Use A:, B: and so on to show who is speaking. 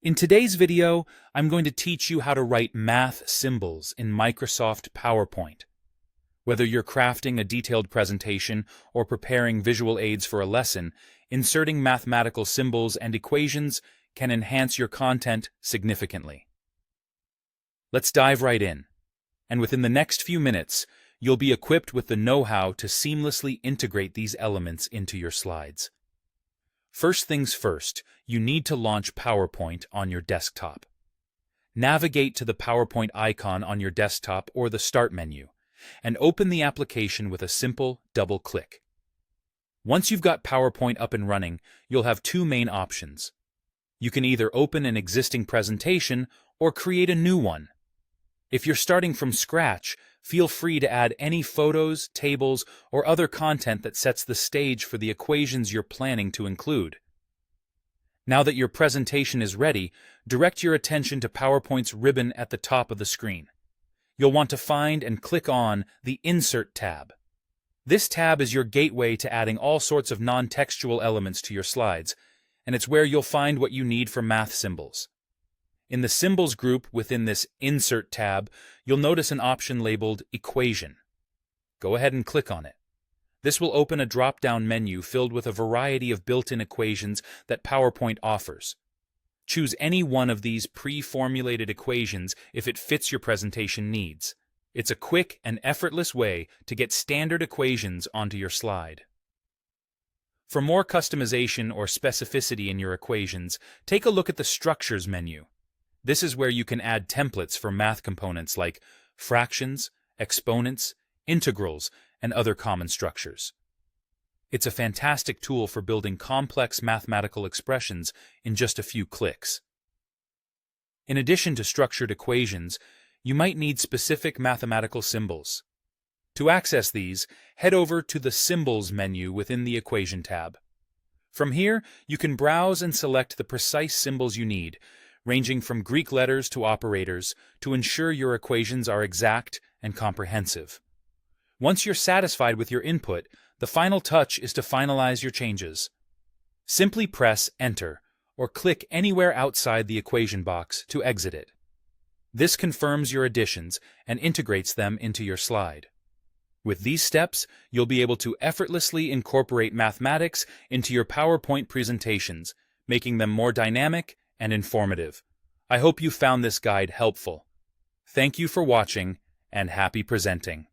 A: In today's video, I'm going to teach you how to write math symbols in Microsoft PowerPoint. Whether you're crafting a detailed presentation or preparing visual aids for a lesson, inserting mathematical symbols and equations can enhance your content significantly. Let's dive right in. And within the next few minutes, you'll be equipped with the know-how to seamlessly integrate these elements into your slides. First things first, you need to launch PowerPoint on your desktop. Navigate to the PowerPoint icon on your desktop or the Start menu, and open the application with a simple double click. Once you've got PowerPoint up and running, you'll have two main options. You can either open an existing presentation or create a new one. If you're starting from scratch, feel free to add any photos, tables, or other content that sets the stage for the equations you're planning to include. Now that your presentation is ready, direct your attention to PowerPoint's ribbon at the top of the screen. You'll want to find and click on the Insert tab. This tab is your gateway to adding all sorts of non-textual elements to your slides, and it's where you'll find what you need for math symbols. In the Symbols group within this Insert tab, you'll notice an option labeled Equation. Go ahead and click on it. This will open a drop-down menu filled with a variety of built-in equations that PowerPoint offers. Choose any one of these pre-formulated equations if it fits your presentation needs. It's a quick and effortless way to get standard equations onto your slide. For more customization or specificity in your equations, take a look at the Structures menu. This is where you can add templates for math components like fractions, exponents, integrals, and other common structures. It's a fantastic tool for building complex mathematical expressions in just a few clicks. In addition to structured equations, you might need specific mathematical symbols. To access these, head over to the Symbols menu within the Equation tab. From here, you can browse and select the precise symbols you need, ranging from Greek letters to operators, to ensure your equations are exact and comprehensive. Once you're satisfied with your input, the final touch is to finalize your changes. Simply press Enter, or click anywhere outside the equation box to exit it. This confirms your additions and integrates them into your slide. With these steps, you'll be able to effortlessly incorporate mathematics into your PowerPoint presentations, making them more dynamic and informative. I hope you found this guide helpful. Thank you for watching, and happy presenting.